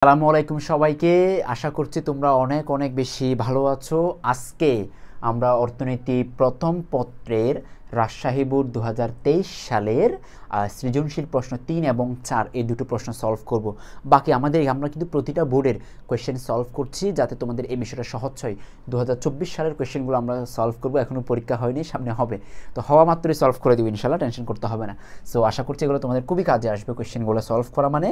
আসসালামু আলাইকুম সবাইকে। আশা করছি তোমরা অনেক অনেক বেশি ভালো আছো। আজকে আমরা অর্থনীতি প্রথম পত্রের রাজশাহী বোর্ড 2023 সালের সৃজনশীল প্রশ্ন 3 এবং 4 এই দুটো প্রশ্ন সলভ করব। বাকি আমরা কিন্তু প্রতিটা বোর্ডের কোয়েশ্চেন সলভ করছি যাতে তোমাদের এই বিষয়টা সহজ হয়। 2024 সালের কোয়েশ্চেনগুলো আমরা সলভ করব, এখনও পরীক্ষা হয়নি, সামনে হবে, তো হওয়া মাত্রই সলভ করে দেবো ইনশাল্লাহ, টেনশন করতে হবে না। সো আশা করছি এগুলো তোমাদের খুবই কাজে আসবে। কোয়েশ্চেনগুলো সলভ করা মানে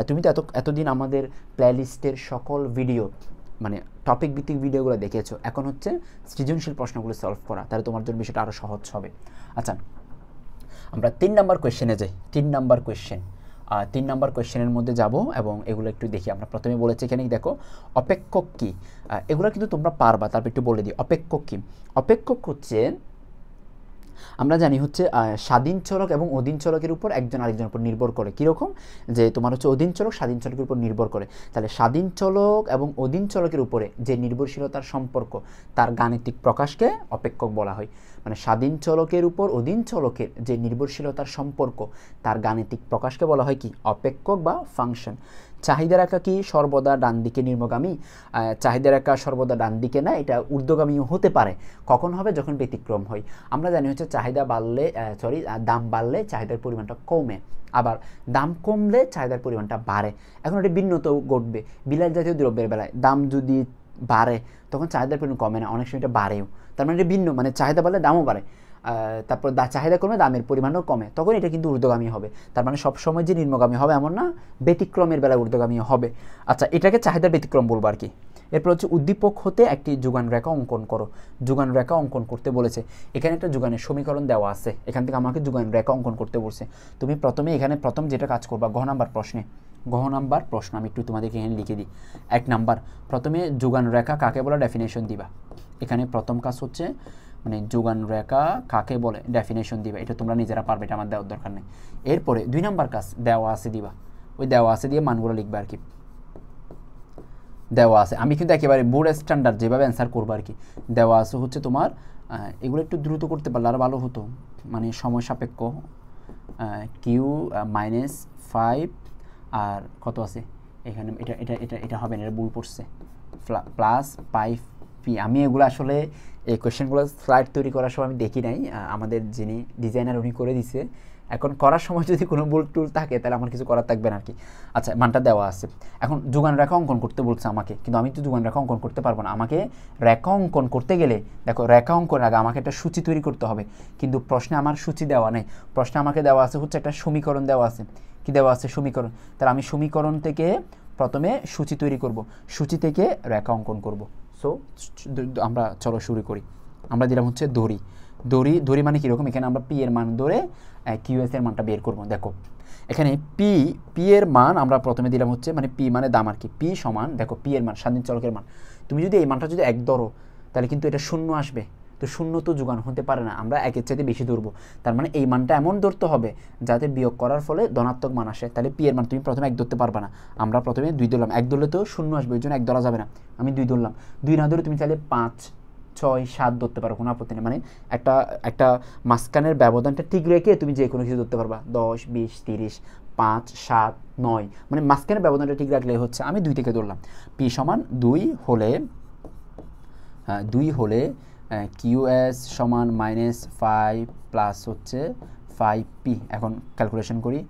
তুমি তো এতদিন আমাদের প্লেলিস্টের সকল ভিডিও মানে টপিক ভিত্তিক ভিডিওগুলো দেখেছো, এখন হচ্ছে সৃজনশীল প্রশ্নগুলো সলভ করা, তাহলে তোমার জন্য বিষয়টা আরও সহজ হবে। আচ্ছা, আমরা 3 নাম্বার কোয়েশ্চেনে যাই। 3 নাম্বার কোয়েশ্চেন, 3 নাম্বার কোয়েশ্চেনের মধ্যে যাব এবং এগুলো একটু দেখি। আমরা প্রথমে বলেছি এখানে দেখো অপেক্ষক কী, এগুলো কিন্তু তোমরা পারবা, তারপর একটু বলে দিই অপেক্ষক কী। অপেক্ষক হচ্ছে আমরা জানি হচ্ছে স্বাধীন চলক এবং অধীন চলকের উপর একজন আরেকজনের উপর নির্ভর করে। কীরকম, যে তোমার হচ্ছে অধীন চলক স্বাধীন চলকের উপর নির্ভর করে, তাহলে স্বাধীন চলক এবং অধীন চলকের উপরে যে নির্ভরশীলতার সম্পর্ক তার গাণিতিক প্রকাশকে অপেক্ষক বলা হয়। মানে স্বাধীন চলকের উপর অধীন চলকের যে নির্ভরশীলতার সম্পর্ক তার গাণিতিক প্রকাশকে বলা হয় কি, অপেক্ষক বা ফাংশন। চাহিদা রেখা কি সর্বদা ডান দিকে নিম্নগামী? চাহিদা রেখা সর্বদা ডান দিকে না, এটা ঊর্ধ্বগামীও হতে পারে। কখন হবে, যখন ব্যতিক্রম হয়। আমরা জানি হচ্ছে চাহিদা বাড়লে দাম বাড়লে চাহিদার পরিমাণটা কমে, আবার দাম কমলে চাহিদার পরিমাণটা বাড়ে। এখন এটা ভিন্নতাও ঘটবে। বিলাস জাতীয় দ্রব্যের বেলায় দাম যদি বাড়ে তখন চাহিদার পরিমাণ কমে না, অনেক সময় এটা বাড়েও। তার মানে এটা ভিন্ন, মানে চাহিদা বাড়লে দামও বাড়ে, তারপর চাহিদা কমে দামের পরিমাণও কমে, তখন এটা কিন্তু ঊর্ধ্বগামী হবে। তার মানে সবসময় যে নিম্নগামী হবে এমন না, ব্যতিক্রমের বেলায় ঊর্ধ্বগামী হবে। আচ্ছা, এটাকে চাহিদার ব্যতিক্রম বলবো আর কি। এরপর হচ্ছে উদ্দীপক হতে একটি যোগান রেখা অঙ্কন করো। যোগান রেখা অঙ্কন করতে বলেছে, এখানে একটা যোগানের সমীকরণ দেওয়া আছে, এখান থেকে আমাকে যোগান রেখা অঙ্কন করতে বলছে। তুমি প্রথমে এখানে প্রথম যেটা কাজ করবা, ঘ নাম্বার প্রশ্নে, ঘ নাম্বার প্রশ্ন আমি একটু তোমাদেরকে এখানে লিখে দিই। 1 নাম্বার, প্রথমে যোগান রেখা কাকে বলে ডেফিনেশন দিবা। এখানে প্রথম কাজ হচ্ছে মানে যোগান রেখা কাকে বলে ডেফিনেশন দিবা, এটা তোমরা নিজেরা পারবে, এটা আমার দেওয়ার দরকার নেই। এরপরে 2 নাম্বার কাজ দেওয়া আছে দিবা, ওই দেওয়া আছে দিয়ে মানগুলো লিখবে আর কি। দেওয়া আছে, আমি কিন্তু একেবারে বোর্ড স্ট্যান্ডার্ড যেভাবে অ্যান্সার করবো আর কি। দেওয়া আছে হচ্ছে তোমার, এগুলো একটু দ্রুত করতে পারলে আর ভালো হতো, মানে সময় সাপেক্ষ। কিউ -5 আর কত আছে এখানে, এটা এটা এটা এটা হবে না, এটা ভুল পড়ছে, প্লাস 5p। আমি এগুলো আসলে এই কোয়েশ্চেনগুলো স্লাইড তৈরি করার সময় আমি দেখি নাই, আমাদের যিনি ডিজাইনার উনি করে দিছে। এখন করার সময় যদি কোনো ভুল টুল থাকে তাহলে আমার কিছু করার থাকবে না আর কি। আচ্ছা, মানটা দেওয়া আছে। এখন যোগান রেখা অঙ্কন করতে বলছে আমাকে, কিন্তু আমি তো যোগান রেখা অঙ্কন করতে পারবো না। আমাকে রেখা অঙ্কন করতে গেলে দেখো, রেখা অঙ্কনের আগে আমাকে একটা সূচি তৈরি করতে হবে, কিন্তু প্রশ্নে আমার সূচি দেওয়া নেই। প্রশ্নে আমাকে দেওয়া আছে হচ্ছে একটা সমীকরণ দেওয়া আছে। কি দেওয়া আছে, সমীকরণ। তাহলে আমি সমীকরণ থেকে প্রথমে সূচি তৈরি করব, সূচি থেকে রেখা অঙ্কন করব। সো আমরা চলো শুরু করি। আমরা দিলাম হচ্ছে দড়ি। দড়ি দড়ি মানে কীরকম, এখানে আমরা পি এর মান ধরে কিউএস এর মানটা বের করব। দেখো এখানে পি এর মান আমরা প্রথমে দিলাম হচ্ছে, মানে পি মানে দাম আর কি। পি সমান, দেখো পি এর মান স্বাধীন চলকের মান, তুমি যদি এই মানটা যদি 1 ধরো তাহলে কিন্তু এটা 0 আসবে, তো 0 তো যোগান হতে পারে না, আমরা 1-এর চাইতে বেশি ধরবো। তার মানে এই মানটা এমন ধরতে হবে যাতে বিয়োগ করার ফলে ধনাত্মক মান আসে। তাহলে পি এর মান তুমি প্রথমে 1 ধরতে পারবে না, আমরা প্রথমে 2 ধরলাম। 1 ধরলে তো 0 আসবে, ওই জন্য 1 ধরা যাবে না, আমি 2 ধরলাম। 2 না ধরে তুমি চাইলে 5, 6, 7 ধরতে পারো, কোনো আপত্তি নেই। মানে একটা মাঝখানের ব্যবধানটা ঠিক রেখে তুমি যে কোনো কিছু ধরতে পারবা, 10, 20, 30, 5, 7, 9, মানে মাঝখানের ব্যবধানটা ঠিক রাখলে হচ্ছে। আমি 2 থেকে ধরলাম। পি সমান 2 হলে কিউএস সমান -5 প্লাস হচ্ছে 5p। এখন ক্যালকুলেশন করি,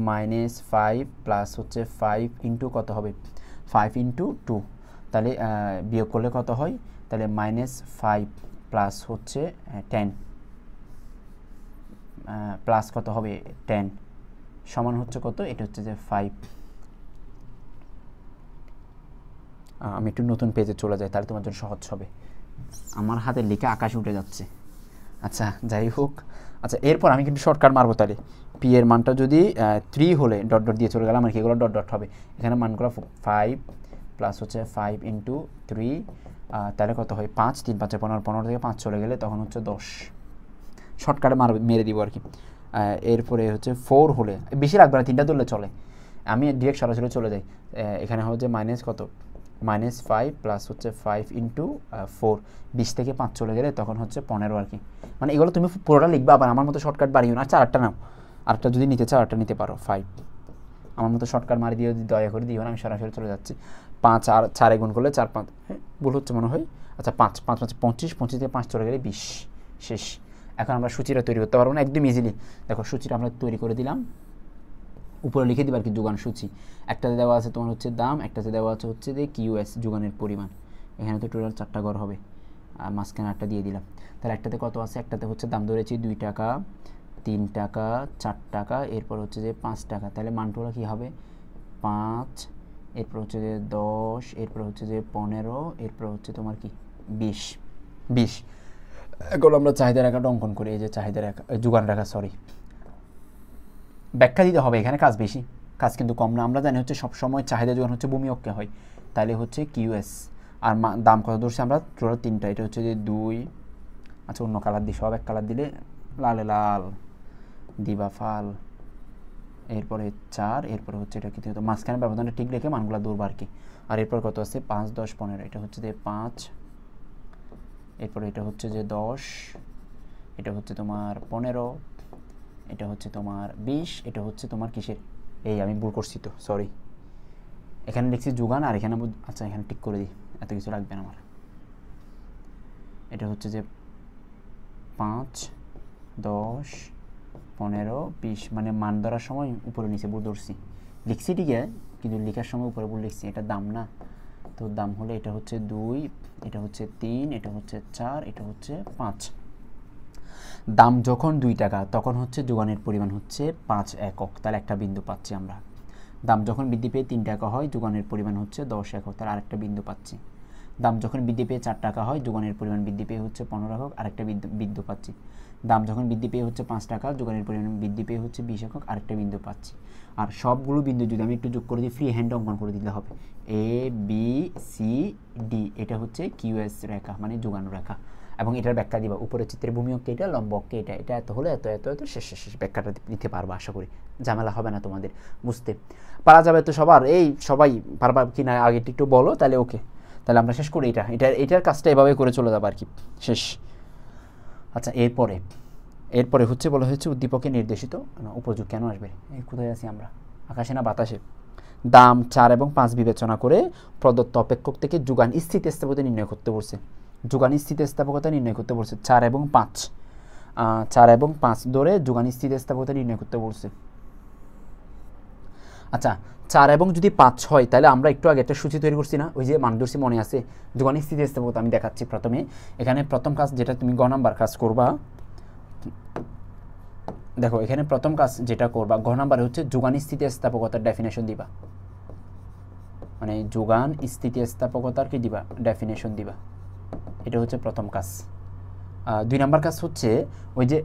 -5 প্লাস হচ্ছে 5 ইন্টু কত হবে, 5 ইন্টু 2, তাহলে বিয়োগ করলে কত হয়, তাহলে -5 প্লাস হচ্ছে 10 প্লাস কত হবে 10 সমান হচ্ছে কত, এটা হচ্ছে যে 5। আমি একটু নতুন পেজে চলে যাই, তাহলে তোমার জন্য সহজ হবে। আমার হাতে লেখা আকাশে উঠে যাচ্ছে। আচ্ছা, যাই হোক। আচ্ছা, এরপর আমি কিন্তু শর্টকাট মারবো। তাহলে পি এর মানটা যদি 3 হলে ডট ডট দিয়ে চলে গেলাম আর কি, এগুলো ডট ডট হবে। এখানে মানগুলো 5 প্লাস হচ্ছে 5 ইন্টু 3, তাহলে কত হয় 5, 3 5 15, 15 থেকে 5 চলে গেলে তখন হচ্ছে 10। শর্টকাটে মেরে দিব আর কি। এরপরে হচ্ছে 4 হলে, বেশি লাগবে না, 3টা ধরলে চলে, আমি ডিরেক্ট সরাসরি চলে যাই। এখানে হচ্ছে মাইনাস কত, -5 প্লাস হচ্ছে 5 ইন্টু 4, 20 থেকে 5 চলে গেলে তখন হচ্ছে 15 আর কি। মানে এগুলো তুমি পুরোটা লিখবা, আবার আমার মতো শর্টকাট বাড়িও না। আচ্ছা, আরেকটা নাও, আরেকটা যদি নিতে চাও আরেকটা নিতে পারো। 5 আমার মতো শর্টকাট মারি দিয়ে দয়া করে দিও না, আমি সরাসরি চলে যাচ্ছি। 5 আর 4 গুণ করলে 4 5, হ্যাঁ ভুল হচ্ছে মনে হয়। আচ্ছা 5 5 5 25, 25 থেকে 5 চলে গেলে 20, শেষ। এখন আমরা সূচিটা তৈরি করতে পারবো না একদম ইজিলি। দেখো সূচিটা আমরা তৈরি করে দিলাম, উপরে লিখে দিবা আর কি যোগান সূচি। একটাতে দেওয়া আছে তোমার হচ্ছে দাম, একটাতে দেওয়া আছে হচ্ছে যে কিউএস যোগানের পরিমাণ। এখানে তো টোটাল 4টা ঘর হবে, আর মাঝখানে একটা দিয়ে দিলাম। তাহলে একটাতে কত আছে, একটাতে হচ্ছে দাম ধরেছি 2 টাকা, 3 টাকা, 4 টাকা, এরপর হচ্ছে যে 5 টাকা। তাহলে মানটোলা কী হবে 5, এরপর হচ্ছে যে 10, এরপর হচ্ছে যে 15, এরপর হচ্ছে তোমার কি 20 20। এখন আমরা চাহিদা রেখাটা অঙ্কন করি। এই যে চাহিদা রেখা, যোগান রেখা, সরি, ব্যাখ্যা দিতে হবে, এখানে কাজ বেশি, কাজ কিন্তু কম না। আমরা জানি হচ্ছে সবসময় চাহিদা যোগান হচ্ছে ভূমি অক্ষে হয়, তাহলে হচ্ছে কিউএস। আর দাম কত ধরছি আমরা, টোটাল 3টা, এটা হচ্ছে যে 2, আচ্ছা অন্য কালার দিই, সব এক কালার দিলে লালে লাল দিবা ফাল, এরপরে 4, এরপরে হচ্ছে এটা কিন্তু মাঝখানে ব্যবধানটা ঠিক রেখে মানগুলো দৌড়বা আর কি। আর এরপর কত আছে 5 10 15, এটা হচ্ছে যে 5, এরপরে এটা হচ্ছে যে 10, এটা হচ্ছে তোমার 15, এটা হচ্ছে তোমার 20, এটা হচ্ছে তোমার কিসের, এই আমি ভুল করছি তো, সরি, এখানে লিখছি যোগান আর এখানে, আচ্ছা এখানে ঠিক করে দিই, এত কিছু লাগবে না আমার। এটা হচ্ছে যে 5 10 15 20, মানে মান ধরার সময় উপরে নিচে ভুল ধরছি, লিখছি ঠিক আছে কিন্তু লেখার সময় উপরে ভুল লিখছি, এটা দাম না। তো দাম হলে এটা হচ্ছে 2, এটা হচ্ছে 3, এটা হচ্ছে 4, এটা হচ্ছে 5। দাম যখন 2 টাকা তখন হচ্ছে যোগানের পরিমাণ হচ্ছে 5 একক, তাহলে একটা বিন্দু পাচ্ছি আমরা। দাম যখন বৃদ্ধি পেয়ে 3 টাকা হয় যোগানের পরিমাণ হচ্ছে 10 একক, তাহলে আরেকটা বিন্দু পাচ্ছি। দাম যখন বৃদ্ধি পেয়ে 4 টাকা হয় যোগানের পরিমাণ বৃদ্ধি পেয়ে হচ্ছে 15 একক, আরেকটা বিন্দু পাচ্ছি। দাম যখন বৃদ্ধি পেয়ে হচ্ছে 5 টাকা যোগানের পরিমাণ বৃদ্ধি পেয়ে হচ্ছে 20 একক, আরেকটা বিন্দু পাচ্ছি। আর সবগুলো বিন্দু যদি আমি একটু যোগ করে দিই, ফ্রি হ্যান্ড অঙ্কন করে দিতে হবে, এ বি সি ডি, এটা হচ্ছে কিউএস রেখা মানে যোগান রেখা। এবং এটার ব্যাখ্যা দিবা, উপরের চিত্রের ভূমি অক্ষে এটা, লম্ব অক্ষে এটা, এটা এত হলে এত এত এত, শেষ শেষ শেষ, ব্যাখ্যাটা নিতে পারবা আশা করি, ঝামেলা হবে না তোমাদের, বুঝতে পারা যাবে তো সবার। এই সবাই পারবা কি না আগে একটু বলো, তাহলে ওকে, তাহলে আমরা শেষ করি এটার কাজটা এভাবে করে চলে যাবো আর কি, শেষ। আচ্ছা এরপরে হচ্ছে বলা হয়েছে উদ্দীপকে নির্দেশিত উপযোগ কেন আসবে, এই কোথায় আছি আমরা, আকাশে না বাতাসে। দাম 4 এবং 5 বিবেচনা করে প্রদত্ত অপেক্ষক থেকে যোগান স্থিতিস্থাপকতা নির্ণয় করতে বলছে, যোগান স্থিতিস্থাপকতা নির্ণয় করতে বলছে 4 এবং 5, 4 এবং 5 ধরে যোগান স্থিতিস্থাপকতা নির্ণয় করতে বলছে। আচ্ছা 4 এবং যদি 5 হয় তাহলে আমরা একটু আগে একটা সূচি তৈরি করছি না, ওই যে মানদর্শী মনে আছে, যোগান স্থিতিস্থাপকতা আমি দেখাচ্ছি। প্রথমে এখানে প্রথম কাজ যেটা তুমি গ নাম্বার কাজ করবা, দেখো এখানে প্রথম কাজ যেটা করবা ঘ নাম্বারে হচ্ছে যোগান স্থিতিস্থাপকতার ডেফিনেশন দিবা, মানে যোগান স্থিতিস্থাপকতার কি দিবা, ডেফিনেশন দিবা, এটা হচ্ছে প্রথম কাজ। 2 নাম্বার কাজ হচ্ছে ওই যে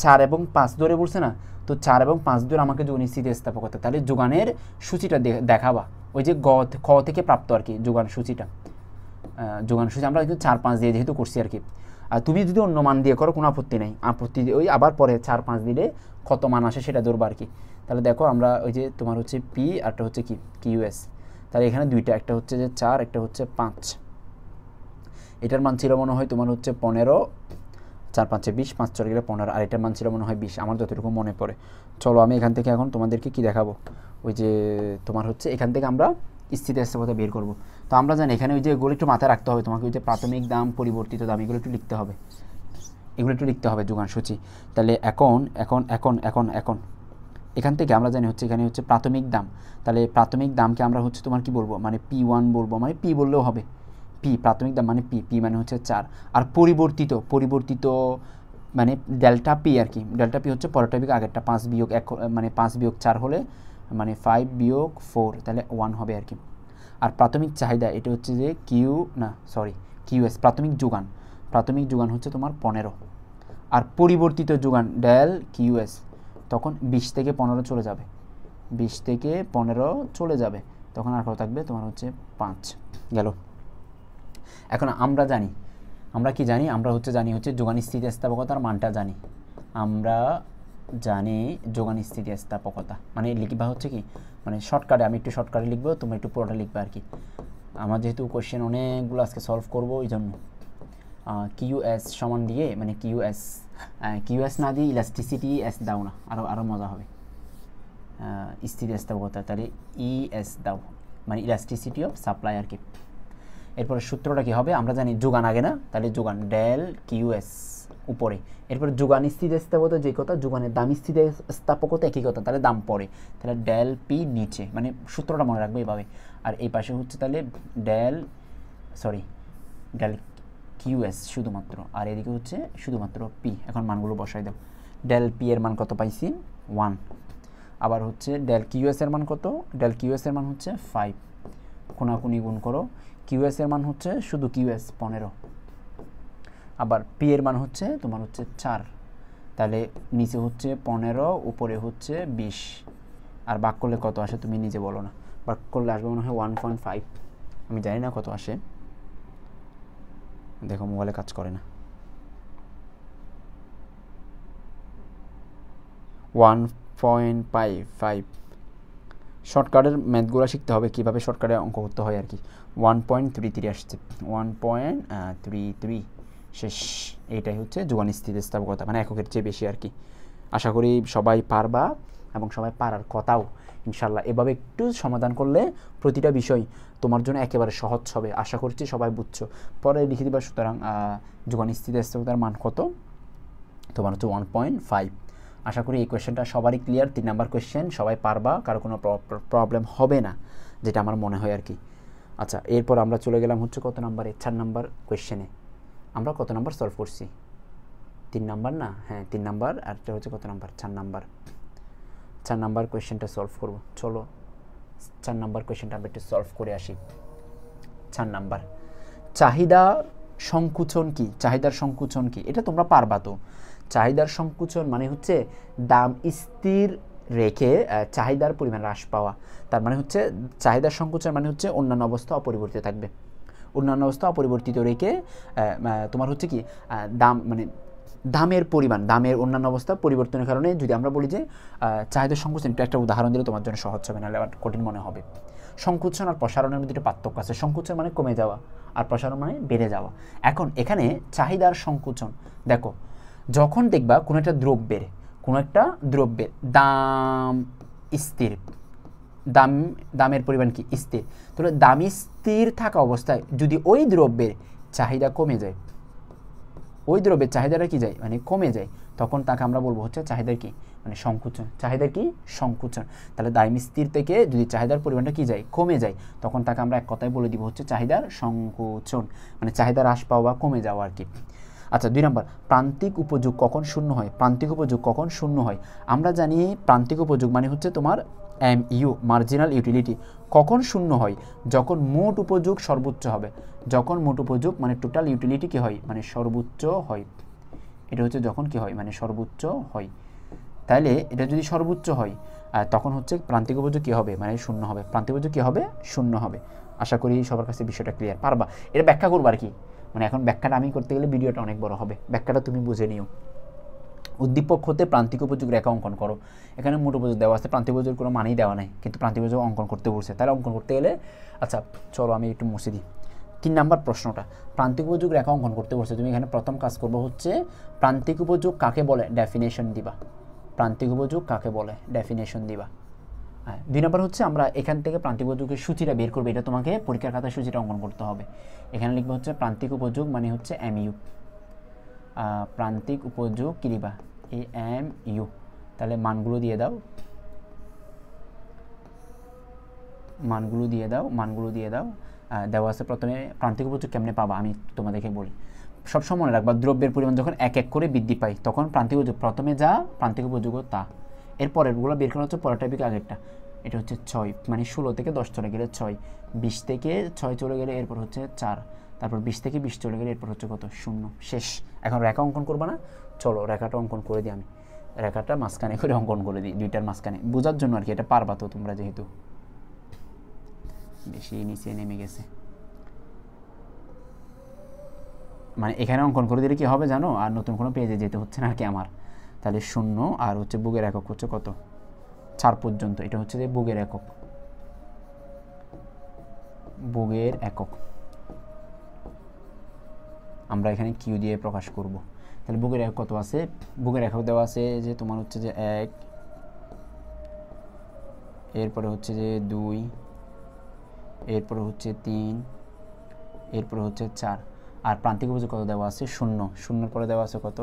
4 এবং 5 ধরে বলছে না, তো 4 এবং 5 ধরে আমাকে যোগান স্থিতিস্থাপকতা, তাহলে যোগানের সূচিটা দেখাবা, ওই যে খ থেকে প্রাপ্ত আর কি যোগান সূচিটা, যোগান সূচি আমরা কিন্তু 4 5 দিয়ে যেহেতু করছি আর কি। আর তুমি যদি অন্য মান দিয়ে করো কোনো আপত্তি নেই, আপত্তি ওই আবার পরে 4 5 দিলে কত মান আসে সেটা ধরবা আর কি। তাহলে দেখো আমরা ওই যে তোমার হচ্ছে পি আরটা হচ্ছে কি কিউএস, তাহলে এখানে দুইটা, একটা হচ্ছে যে 4, একটা হচ্ছে 5। এটার মান ছিল মনে হয় তোমার হচ্ছে 15, 4 5 20, 5 4 গেলে 15, আর এটার মান ছিল মনে হয় 20, আমার যতটুকু মনে পড়ে। চলো আমি এখান থেকে এখন তোমাদেরকে কি দেখাবো, ওই যে তোমার হচ্ছে এখান থেকে আমরা স্থিতিস্থাপকতা বের করব। তো আমরা জানি এখানে ওই যে এগুলো একটু মাথায় রাখতে হবে তোমাকে, ওই যে প্রাথমিক দাম, পরিবর্তিত দাম, এগুলো একটু লিখতে হবে, এগুলো একটু লিখতে হবে যোগান সূচি। তাহলে এখন এখন এখন এখন এখন এখান থেকে আমরা জানি হচ্ছে এখানে হচ্ছে প্রাথমিক দাম, তাহলে প্রাথমিক দামকে আমরা হচ্ছে তোমার কি বলবো, মানে P1 বলবো, মানে পি বললেও হবে, পি প্রাথমিক দাম মানে পি মানে হচ্ছে 4। আর পরিবর্তিত মানে ডেল্টা পি আর কি, ডেল্টা পি হচ্ছে পরেরটা বিয়োগ আগেরটা, 5 বিয়োগ 1 মানে 5 বিয়োগ 4 হলে মানে 5 বিয়োগ 4, তাহলে 1 হবে আর কি। আর প্রাথমিক চাহিদা এটা হচ্ছে যে কিউএস প্রাথমিক যোগান হচ্ছে তোমার 15। আর পরিবর্তিত যোগান ডেল কিউএস তখন 20 থেকে 15 চলে যাবে, 20 থেকে 15 চলে যাবে, তখন আর কত থাকবে তোমার হচ্ছে 5 গেল। এখন আমরা কি জানি, আমরা জানি হচ্ছে যোগান স্থিতিস্থাপকতার মানটা জানি, আমরা জানি যোগান স্থিতিস্থাপকতা মানে লিখবা হচ্ছে কি, মানে শর্টকাটে, আমি একটু শর্টকাটে লিখবো, তোমরা একটু পুরোটা লিখবে আর কি। আমার যেহেতু কোশ্চেন অনেকগুলো আজকে সলভ করবো এই জন্য কিউএস সমান দিয়ে, মানে কিউএস না দিয়ে ইলাস্টিসিটি এস দাও না, আরও মজা হবে। স্থিতিস্থাপকতা, তাহলে ইএস দাও, মানে ইলাস্টিসিটি অফ সাপ্লাই আর কি। এরপরে সূত্রটা কি হবে আমরা জানি, যোগান আগে না, তাহলে যোগান ডেল কিউএস উপরে, এরপরে যোগান স্থিতিস্থাপকতা যে কথা, যোগানের দাম স্থিতিস্থাপকতা একই কথা, তাহলে দাম পরে, তাহলে ডেল পি নিচে, মানে সূত্রটা মনে রাখবে এইভাবে। আর এই পাশে হচ্ছে তাহলে ডেল কিউএস শুধুমাত্র, আর এদিকে হচ্ছে শুধুমাত্র পি। এখন মানগুলো বসাই দাও। ডেল পি এর মান কত পাইছি 1, আবার হচ্ছে ডেল কিউএস এর মান কত, ডেল কিউএস এর মান হচ্ছে 5, কোনাকুনি গুণ করো, কিউএস এর মান হচ্ছে শুধু কিউএস 15, আবার পি এর মান হচ্ছে তোমার হচ্ছে 4, তাহলে নিচে হচ্ছে 15, উপরে হচ্ছে 20, আর ভাগ করলে কত আসে তুমি নিজে বলো না, ভাগ করলে আসবে মনে হয় 1.5, আমি জানি না কত আসে, দেখো মোবাইলে কাজ করে না, 1.55। শর্টকাটের ম্যাথগুলো শিখতে হবে, কীভাবে শর্টকাটে অঙ্ক করতে হয় আর কি। 1.33 আসছে, 1.33 শেষ। এইটাই হচ্ছে যোগান স্থিতিস্থাপকতা, মানে এককের চেয়ে বেশি আর কি। আশা করি সবাই পারবা এবং সবাই পারার কথাও ইনশাল্লাহ। এভাবে একটু সমাধান করলে প্রতিটা বিষয় তোমার জন্য একেবারে সহজ হবে, আশা করছি সবাই বুঝছো। পরে লিখে দিবা, সুতরাং যোগান স্থিতিস্থাপকতার মান কত, তোমার হচ্ছে 1.5। আশা করি এই কোয়েশ্চেনটা সবারই ক্লিয়ার। 3 নাম্বার কোয়েশ্চেন সবাই পারবা, কারো কোনো প্রবলেম হবে না, যেটা আমার মনে হয় আর কি। আচ্ছা, এরপর আমরা চলে গেলাম হচ্ছে কত নাম্বারে, 4 নাম্বার কোয়েশ্চেনে। আমরা কত নাম্বার সলভ করছি, 3 নাম্বার না, হ্যাঁ 3 নাম্বার, আর এটা হচ্ছে কত নাম্বার, 4 নাম্বার। 4 নাম্বার কোয়েশ্চেনটা সলভ করব, চলো 4 নাম্বার কোয়েশ্চেনটা আমরা একটু সলভ করে আসি। 4 নাম্বার, চাহিদা সংকুচন কি, চাহিদার সংকুচন কি, এটা তোমরা পারবা তো। চাহিদার সংকুচন মানে হচ্ছে দাম স্থির রেখে চাহিদার পরিমাণ হ্রাস পাওয়া, তার মানে হচ্ছে চাহিদার সংকুচন মানে হচ্ছে অন্যান্য অবস্থা অপরিবর্তিত থাকবে, অন্যান্য অবস্থা অপরিবর্তিত রেখে তোমার হচ্ছে কি দাম, মানে দামের পরিমাণ, দামের অন্যান্য অবস্থা পরিবর্তনের কারণে যদি আমরা বলি যে চাহিদার সংকুচন, একটা উদাহরণ দিলে তোমার জন্য সহজ হবে, নাহলে আবার কঠিন মনে হবে। সংকুচন আর প্রসারণের মধ্যে একটা পার্থক্য আছে, সংকুচন মানে কমে যাওয়া আর প্রসারণ মানে বেড়ে যাওয়া। এখন এখানে চাহিদার সংকুচন দেখো, যখন দেখবা কোনো একটা দ্রব্যের দাম স্থির, দামের পরিমাণ কি স্থির, তাহলে দাম স্থির থাকা অবস্থায় যদি ওই দ্রব্যের চাহিদা কমে যায়, ওই দ্রব্যের চাহিদাটা কি যায় মানে কমে যায়, তখন তাকে আমরা বলবো হচ্ছে চাহিদার কি মানে সংকুচন, চাহিদার কি সংকুচন। তাহলে দাম স্থির থেকে যদি চাহিদার পরিমাণটা কি যায় কমে যায়, তখন তাকে আমরা এক কথায় বলে দিব হচ্ছে চাহিদার সংকুচন, মানে চাহিদা হ্রাস পাওয়া বা কমে যাওয়া আর কি। আচ্ছা, 2 নম্বর, প্রান্তিক উপযোগ কখন শূন্য হয়, প্রান্তিক উপযোগ কখন শূন্য হয়। আমরা জানি প্রান্তিক উপযোগ মানে হচ্ছে তোমার MU, মার্জিনাল ইউটিলিটি, কখন শূন্য হয়, যখন মোট উপযোগ সর্বোচ্চ হবে, যখন মোট উপযোগ মানে টোটাল ইউটিলিটি কি হয় মানে সর্বোচ্চ হয়, এটা হচ্ছে যখন কি হয় মানে সর্বোচ্চ হয়। তাহলে এটা যদি সর্বোচ্চ হয় তখন হচ্ছে প্রান্তিক উপযোগ কী হবে মানে শূন্য হবে, প্রান্তিক উপযোগ কী হবে শূন্য হবে। আশা করি সবার কাছে বিষয়টা ক্লিয়ার, পারবা এটা ব্যাখ্যা করবো আর কি, মানে এখন ব্যাখ্যাটা আমি করতে গেলে ভিডিওটা অনেক বড় হবে, ব্যাখ্যাটা তুমি বুঝে নিও। উদ্দীপক হতে প্রান্তিক উপযোগ রেখা অঙ্কন করো, এখানে মোট উপযোগ দেওয়া আছে, প্রান্তিক উপযোগ কোনো মানেই দেওয়া নাই, কিন্তু প্রান্তিক উপযোগ অঙ্কন করতে বলছে, তাহলে অঙ্কন করতে গেলে আচ্ছা চলো আমি একটু মুছে দিই। 3 নাম্বার প্রশ্নটা, প্রান্তিক উপযোগ রেখা অঙ্কন করতে বলছে, তুমি এখানে প্রথম কাজ করবো হচ্ছে প্রান্তিক উপযোগ কাকে বলে ডেফিনেশন দিবা, প্রান্তিক উপযোগ কাকে বলে ডেফিনেশন দিবা। হ্যাঁ, 2 নম্বর হচ্ছে আমরা এখান থেকে প্রান্তিক উপযোগের সূচিটা বের করবো, এটা তোমাকে পরীক্ষার খাতায় সূচিটা অঙ্কন করতে হবে। এখানে লিখবো হচ্ছে প্রান্তিক উপযোগ মানে হচ্ছে MU, প্রান্তিক উপযোগ কি লিখবা MU, তাহলে মানগুলো দিয়ে দাও, মানগুলো দিয়ে দাও। দেওয়া আছে প্রথমে প্রান্তিক উপযোগ কেমনে পাবা আমি তোমাদেরকে বলি, সবসময় মনে রাখবা দ্রব্যের পরিমাণ যখন এক এক করে বৃদ্ধি পায় তখন প্রান্তিক উপযোগ প্রথমে যা প্রান্তিক উপযোগও তা, এরপরেরগুলো বের করা হচ্ছে পরেরটা থেকে আগেরটা। এটা হচ্ছে 6, মানে 16 থেকে 10 চলে গেলে 6, 20 থেকে 6 চলে গেলে এরপর হচ্ছে 4, তারপর 20 থেকে 20 চলে গেলে এরপর হচ্ছে কত 0, শেষ। এখন রেখা অঙ্কন করবা না, চলো রেখাটা অঙ্কন করে দিই, আমি রেখাটা মাঝখানে করে অঙ্কন করে দিই, দুইটার মাঝখানে বোঝার জন্য আর কি, এটা পারবা তো তোমরা, যেহেতু বেশি নিচে নেমে গেছে, মানে এখানে অঙ্কন করে দিলে কি হবে জানো, আর নতুন কোনো পেজে যেতে হচ্ছে না আর কি আমার। তাহলে 0 আর হচ্ছে বুগের একক হচ্ছে কত 4 পর্যন্ত, এটা হচ্ছে যে বুগের একক, বুগের একক আমরা এখানে কিউ দিয়ে প্রকাশ করব। তাহলে বুগের একক কত আছে, বুগের একক দেওয়া আছে যে তোমার হচ্ছে যে 1 এরপরে হচ্ছে যে 2, এরপরে হচ্ছে 3, এরপরে হচ্ছে 4, আর প্রান্তিক উপযোগ কত দেওয়া আছে? 0, 0 পরে দেওয়া আছে কত?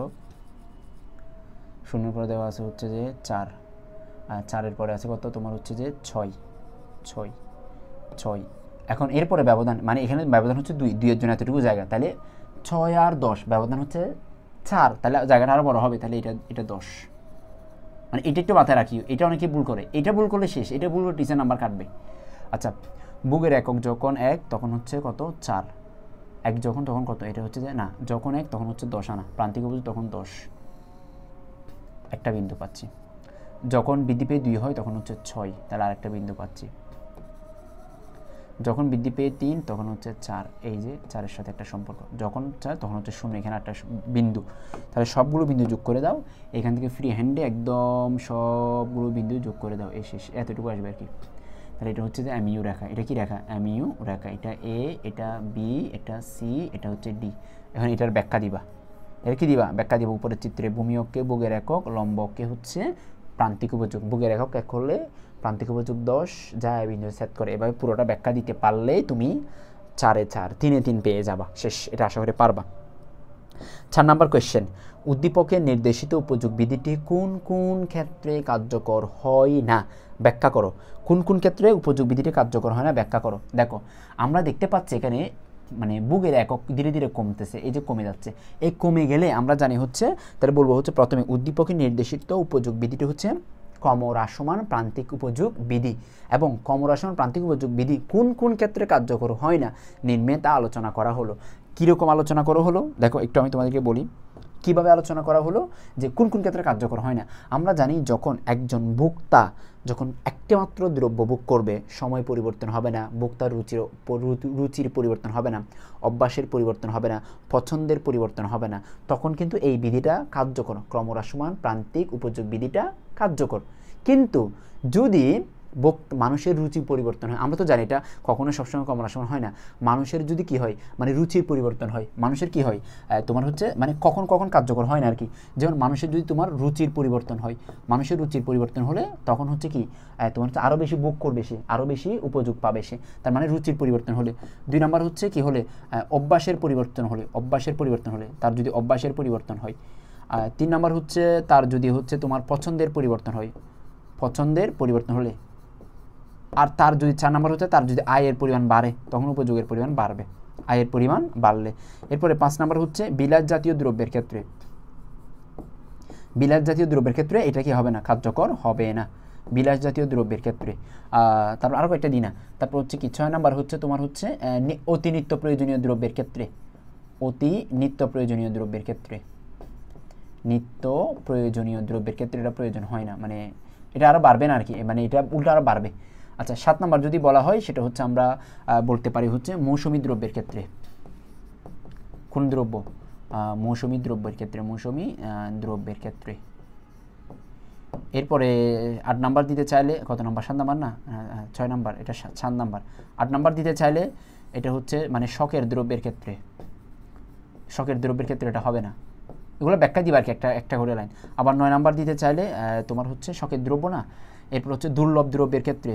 0 পরে দেওয়া আছে হচ্ছে যে 4, আর 4-এর পরে আছে কত? তোমার হচ্ছে যে 6। এখন এরপরে ব্যবধান, মানে এখানে ব্যবধান হচ্ছে 2 এর জন্য এতটুকু জায়গা, তাহলে 6 আর 10 ব্যবধান হচ্ছে 4, তাহলে জায়গাটা আরও বড় হবে, তাহলে এটা 10। মানে এটা একটু মাথায় রাখি, এটা অনেকে ভুল করে, এটা ভুল করলে শেষ, এটা ভুল করে টিচার নাম্বার কাটবে। আচ্ছা, বুকের একক যখন 1 তখন হচ্ছে কত? 4, 1 যখন তখন কত? এটা হচ্ছে যে না, যখন 1 তখন হচ্ছে 10 আনা, প্রান্তিক উপযোগ তখন 10, একটা বিন্দু পাচ্ছি। যখন বৃদ্ধি পেয়ে 2 হয় তখন হচ্ছে 6, তাহলে আরেকটা বিন্দু পাচ্ছি। যখন বৃদ্ধি পেয়ে 3 তখন হচ্ছে 4, এই যে 4-এর সাথে একটা সম্পর্ক। যখন 4 তখন হচ্ছে 0, এখানে একটা বিন্দু। তাহলে সবগুলো বিন্দু যোগ করে দাও, এখান থেকে ফ্রি হ্যান্ডে একদম সবগুলো বিন্দু যোগ করে দাও, এই শেষ, এতটুকু আসবে আর কি। তাহলে এটা হচ্ছে যে এমইউ রেখা। এটা কি রেখা? এমইউ রেখা। এটা এ, এটা বি, এটা সি, এটা হচ্ছে ডি। এখন এটার ব্যাখ্যা দিবা, এর কি দিবা? ব্যাখ্যা দিবা উপরের চিত্রে। ভূমি অক্ষে বুকের একক, লম্ব অক্ষে হচ্ছে প্রান্তিক উপযোগ। বুকের একক 1 হলে প্রান্তিক উপযোগ 10, যা বিন্দু সেট করে। এভাবে পুরোটা ব্যাখ্যা দিতে পারলেই তুমি 4-এ 4, 3-এ 3 পেয়ে যাবা, শেষ। এটা আশা করি পারবা। 4 নাম্বার কোয়েশ্চেন, উদ্দীপকের নির্দেশিত উপযোগ বিধিটি কোন কোন ক্ষেত্রে কার্যকর হয় না? ব্যাখ্যা করো। কোন কোন ক্ষেত্রে উপযোগ বিধিটি কার্যকর হয় না, ব্যাখ্যা করো। দেখো, আমরা দেখতে পাচ্ছি এখানে মানে বুকের একক ধীরে ধীরে কমতেছে, এই যে কমে যাচ্ছে। এই কমে গেলে আমরা জানি হচ্ছে, তাহলে বলবো হচ্ছে প্রথমে উদ্দীপকের নির্দেশিত উপযোগ বিধিটি হচ্ছে ক্রমহ্রাসমান প্রান্তিক উপযোগ বিধি, এবং ক্রমহ্রাসমান প্রান্তিক উপযোগ বিধি কোন কোন ক্ষেত্রে কার্যকর হয় না নিম্নে তা আলোচনা করা হলো। কীরকম আলোচনা করা হলো দেখো, একটু আমি তোমাদেরকে বলি কিভাবে আলোচনা করা হলো, যে কোন কোন ক্ষেত্রে কার্যকর হয় না। আমরা জানি যখন একজন ভোক্তা যখন একটা মাত্র দ্রব্য ভোগ করবে, সময় পরিবর্তন হবে না, ভোক্তার রুচির পরিবর্তন হবে না, অভ্যাসের পরিবর্তন হবে না, পছন্দের পরিবর্তন হবে না, তখন কিন্তু এই বিধিটা কার্যকর, ক্রমহ্রাসমান প্রান্তিক উপযোগ বিধিটা কার্যকর। কিন্তু যদি মানুষের রুচি পরিবর্তন হয়, আমরা তো জানি এটা কখনো সবসময় ক্রমহ্রাসমান হয় না, মানুষের যদি কি হয়, মানে রুচির পরিবর্তন হয়, মানুষের কি হয় তোমার হচ্ছে মানে কখন কখন কার্যকর হয় না আর কি। যেমন মানুষের যদি তোমার রুচির পরিবর্তন হয়, মানুষের রুচির পরিবর্তন হলে তখন হচ্ছে কি তোমার হচ্ছে আরও বেশি ভোগ করবে সে, আরও বেশি উপযোগ পাবে সে, তার মানে রুচির পরিবর্তন হলে। 2 নাম্বার হচ্ছে কি হলে অভ্যাসের পরিবর্তন হলে, অভ্যাসের পরিবর্তন হলে, তার যদি অভ্যাসের পরিবর্তন হয়। 3 নাম্বার হচ্ছে তার যদি হচ্ছে তোমার পছন্দের পরিবর্তন হয়, পছন্দের পরিবর্তন হলে। আর তার যদি 4 নাম্বার হচ্ছে তার যদি আয়ের পরিমাণ বাড়ে, তখন উপযোগের পরিমাণ বাড়বে, আয়ের পরিমাণ বাড়লে। এরপরে 5 নাম্বার হচ্ছে বিলাস জাতীয় দ্রব্যের ক্ষেত্রে, বিলাস জাতীয় দ্রব্যের ক্ষেত্রে এটা কি হবে না, কার্যকর হবে না, বিলাস জাতীয় দ্রব্যের ক্ষেত্রে। তারপর আরও কয়েকটা দিই না। তারপর হচ্ছে কি 6 নাম্বার হচ্ছে তোমার হচ্ছে অতি নিত্য প্রয়োজনীয় দ্রব্যের ক্ষেত্রে, অতি নিত্য প্রয়োজনীয় দ্রব্যের ক্ষেত্রে, নিত্য প্রয়োজনীয় দ্রব্যের ক্ষেত্রে এটা প্রয়োজন হয় না, মানে এটা আরও বাড়বে না আর কি, মানে এটা উল্টো আরও বাড়বে। আচ্ছা, 7 নাম্বার যদি বলা হয় সেটা হচ্ছে আমরা বলতে পারি হচ্ছে মৌসুমী দ্রব্যের ক্ষেত্রে। কোন দ্রব্য? মৌসুমী দ্রব্যের ক্ষেত্রে, মৌসুমী দ্রব্যের ক্ষেত্রে। এরপরে 8 নাম্বার দিতে চাইলে, কত নাম্বার? 7 নাম্বার না, 6 নাম্বার, এটা 7 নাম্বার। 8 নাম্বার দিতে চাইলে এটা হচ্ছে মানে শখের দ্রব্যের ক্ষেত্রে, শখের দ্রব্যের ক্ষেত্রে এটা হবে না, এগুলো ব্যাখ্যা দিবা আর কি, একটা করে লাইন। আবার 9 নাম্বার দিতে চাইলে তোমার হচ্ছে শখের দ্রব্য না, এরপর হচ্ছে দুর্লভ দ্রব্যের ক্ষেত্রে,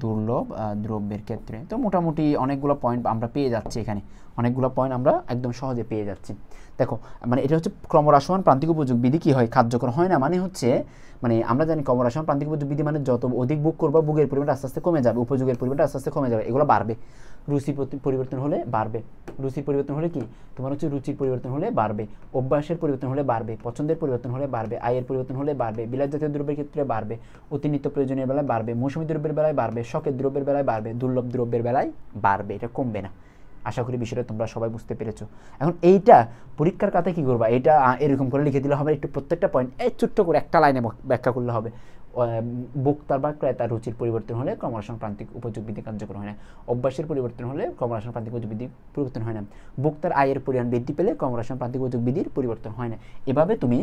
দুর্লভ দ্রব্যের ক্ষেত্রে। তো মোটামুটি অনেকগুলো পয়েন্ট আমরা পেয়ে যাচ্ছি এখানে, অনেকগুলো পয়েন্ট আমরা একদম সহজে পেয়ে যাচ্ছি। দেখো, মানে এটা হচ্ছে ক্রমহ্রাসমান প্রান্তিক উপযোগ বিধি কি হয়, কার্যকর হয় না, মানে হচ্ছে মানে আমরা জানি ক্রমহ্রাসমান প্রান্তিক উপযোগ বিধি মানে যত অধিক ভোগ করবা ভোগের পরিমাণটা আস্তে আস্তে কমে যাবে, উপযোগের পরিমাণটা আস্তে আস্তে কমে যাবে, এগুলো বাড়বে। রুচির পরিবর্তন হলে বাড়বে, রুচির পরিবর্তন হলে কি তোমার হচ্ছে রুচির পরিবর্তন হলে বাড়বে, অভ্যাসের পরিবর্তন হলে বাড়বে, পছন্দের পরিবর্তন হলে বাড়বে, আয়ের পরিবর্তন হলে বাড়বে, বিলাস জাতীয় দ্রব্যের ক্ষেত্রে বাড়বে, অতি নিত্য প্রয়োজনীয় বেলায় বাড়বে, মৌসুমী দ্রব্যের বেলায় বাড়বে, শখের দ্রব্যের বেলায় বাড়বে, দুর্লভ দ্রব্যের বেলায় বাড়বে, এটা কমবে না। আশা করি বিষয়টা তোমরা সবাই বুঝতে পেরেছো। এখন এইটা পরীক্ষার খাতায় কী করবা, এটা এরকম করে লিখে দিলে হবে, একটু প্রত্যেকটা পয়েন্ট এই ছোট্ট করে একটা লাইনে ব্যাখ্যা করলে হবে। ভোক্তার বা ক্রেতার রুচির পরিবর্তন হলে ক্রমহ্রাসমান প্রান্তিক উপযোগ বিধি কার্যকর হয় না, অভ্যাসের পরিবর্তন হলে ক্রমহ্রাসমান প্রান্তিক উপযোগ বিধি পরিবর্তন হয় না, ভোক্তার আয়ের পরিমাণ বৃদ্ধি পেলে ক্রমহ্রাসমান প্রান্তিক উপযোগ বিধির পরিবর্তন হয় না। এভাবে তুমি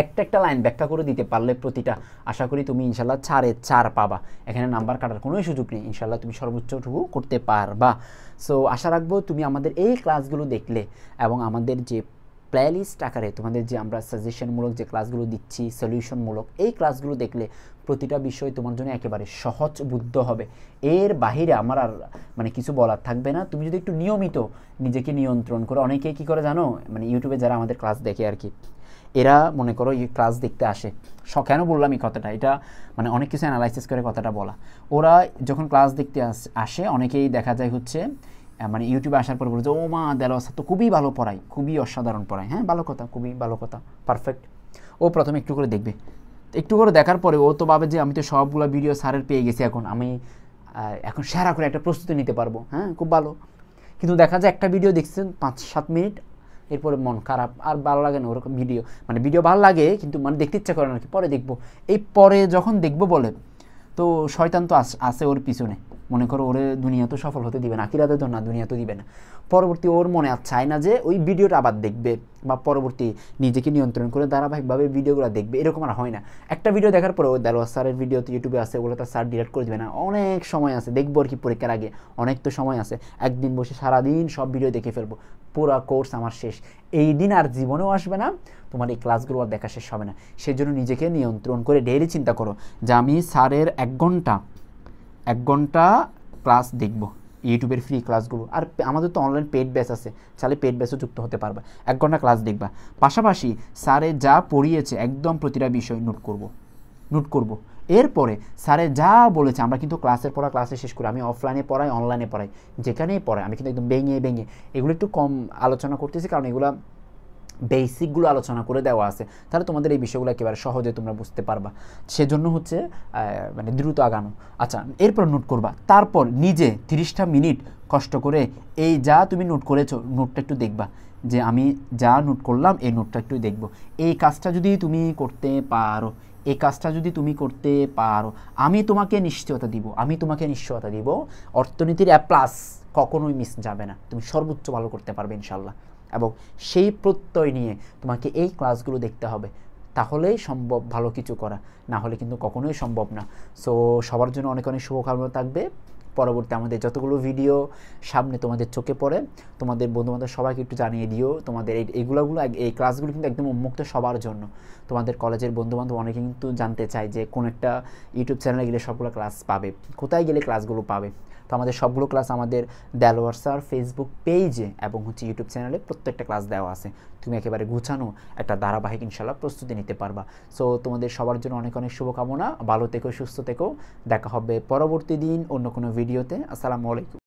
একটা লাইন ব্যাখ্যা করে দিতে পারলে প্রতিটা, আশা করি তুমি ইনশাল্লাহ 4-এ 4 পাবা, এখানে নাম্বার কাটার কোনো সুযোগ নেই, ইনশাল্লাহ তুমি সর্বোচ্চটুকু করতে পারবা। সো আশা রাখবো তুমি আমাদের এই ক্লাসগুলো দেখলে এবং আমাদের যে প্লেলিস্ট আকারে তোমাদের যে আমরা সাজেশনমূলক যে ক্লাসগুলো দিচ্ছি, সলিউশনমূলক, এই ক্লাসগুলো দেখলে প্রতিটা বিষয় তোমার জন্য একেবারে সহজবোধ্য হবে। এর বাহিরে আমার আর মানে কিছু বলার থাকবে না। তুমি যদি একটু নিয়মিত নিজেকে নিয়ন্ত্রণ করো, অনেকে কী করে জানো, মানে ইউটিউবে যারা আমাদের ক্লাস দেখে আর কি, এরা মনে করো এই ক্লাস দেখতে আসে, কেন বললাম এই কথাটা, এটা মানে অনেক কিছু অ্যানালাইসিস করে কথাটা বলা। ওরা যখন ক্লাস দেখতে আসে অনেকেই দেখা যায় হচ্ছে মানে ইউটিউবে আসার পর বলে যে ও মা দেলোয়ার স্যার তো খুবই ভালো পড়ায়, খুবই অসাধারণ পড়ায়। হ্যাঁ, ভালো কথা, খুবই ভালো কথা, পারফেক্ট। ও প্রথমে একটু করে দেখবে, একটু করে দেখার পরে ও তো ভাবে যে আমি তো সবগুলো ভিডিও স্যারের পেয়ে গেছি, এখন আমি এখন সেরা করে একটা প্রস্তুতি নিতে পারবো। হ্যাঁ, খুব ভালো। কিন্তু দেখা যায় একটা ভিডিও দেখছেন 5-7 মিনিট, এরপরে মন খারাপ, আর ভালো লাগে না ওরকম ভিডিও, মানে ভিডিও ভালো লাগে কিন্তু মানে দেখতে ইচ্ছা করে না আর কি, পরে দেখবো। এই পরে যখন দেখবো বলে, তো শয়তান তো আছে ওর পিছনে, মনে করো ওরে দুনিয়া তো সফল হতে দিবে না, আখিরাতে তো না, দুনিয়া তো দিবে না। পরবর্তী ওর মনে আর চায় না যে ওই ভিডিওটা আবার দেখবে, বা পরবর্তী নিজেকে নিয়ন্ত্রণ করে ধারাবাহিকভাবে ভিডিওগুলো দেখবে, এরকম আর হয় না। একটা ভিডিও দেখার পরে ওই দেলোয়ার স্যারের ভিডিও তো ইউটিউবে আছে, ওগুলো তো স্যার ডিলিট করে দেবে না, অনেক সময় আছে, দেখবো আর কি পরীক্ষার আগে, অনেক তো সময় আছে, একদিন বসে সারাদিন সব ভিডিও দেখে ফেলবো, পুরো কোর্স আমার শেষ। এই দিন আর জীবনেও আসবে না, তোমার এই ক্লাসগুলো আর দেখা শেষ হবে না। সেই জন্য নিজেকে নিয়ন্ত্রণ করে ডেইলি চিন্তা করো যে আমি স্যারের 1 ঘন্টা ক্লাস দেখব, ইউটিউবের ফ্রি ক্লাসগুলো। আর আমাদের তো অনলাইন পেড ব্যাচ আছে, চাইলে পেড ব্যাচও যুক্ত হতে পারবা। 1 ঘন্টা ক্লাস দেখবা, পাশাপাশি স্যারে যা পড়িয়েছে একদম প্রতিটা বিষয় নোট করব। এরপরে স্যারে যা বলেছে, আমরা কিন্তু ক্লাসের পড়া ক্লাসে শেষ করি, আমি অফলাইনে পড়াই, অনলাইনে পড়াই, যেখানেই পড়াই আমি কিন্তু একদম ভেঙে এগুলো একটু কম আলোচনা করতেছি, কারণ এগুলো বেসিকগুলো আলোচনা করে দেওয়া আছে, তাহলে তোমাদের এই বিষয়গুলো একেবারে সহজে তোমরা বুঝতে পারবা। সেজন্য হচ্ছে মানে দ্রুত আগানো। আচ্ছা, এরপর নোট করবা, তারপর নিজে 30টা মিনিট কষ্ট করে এই যা তুমি নোট করেছো নোটটা একটু দেখবা, যে আমি যা নোট করলাম এই নোটটা একটু দেখবো। এই কাজটা যদি তুমি করতে পারো, আমি তোমাকে নিশ্চয়তা দিব অর্থনীতির A+ কখনোই মিস যাবে না, তুমি সর্বোচ্চ ভালো করতে পারবে ইনশাল্লাহ। এবং সেই প্রত্যয় নিয়ে তোমাকে এই ক্লাসগুলো দেখতে হবে, তাহলেই সম্ভব ভালো কিছু করা, না হলে কিন্তু কখনোই সম্ভব না। সো সবার জন্য অনেক অনেক শুভকামনা থাকবে। পরবর্তী আমাদের যতগুলো ভিডিও সামনে তোমাদের চোখে পড়ে, তোমাদের বন্ধুবান্ধব সবাইকে একটু জানিয়ে দিও। তোমাদের এই ক্লাসগুলো কিন্তু একদম উন্মুক্ত সবার জন্য। তোমাদের কলেজের বন্ধুবান্ধব অনেকে কিন্তু জানতে চায় যে কোন একটা ইউটিউব চ্যানেলে গেলে সবগুলো ক্লাস পাবে, কোথায় গেলে ক্লাসগুলো পাবে। তো আমাদের সবগুলো ক্লাস আমাদের দেলোয়ার স্যার ফেসবুক পেজে এবং হচ্ছে ইউটিউব চ্যানেলে প্রত্যেকটা ক্লাস দেওয়া আছে। তুমি একেবারে গুছানো একটা ধারাবাহিক ইনশাল্লাহ প্রস্তুতি নিতে পারবা। সো তোমাদের সবার জন্য অনেক অনেক শুভকামনা, ভালো থেকো, সুস্থ থেকো। দেখা হবে পরবর্তী দিন অন্য কোনো ভিডিওতে। আসসালামু আলাইকুম।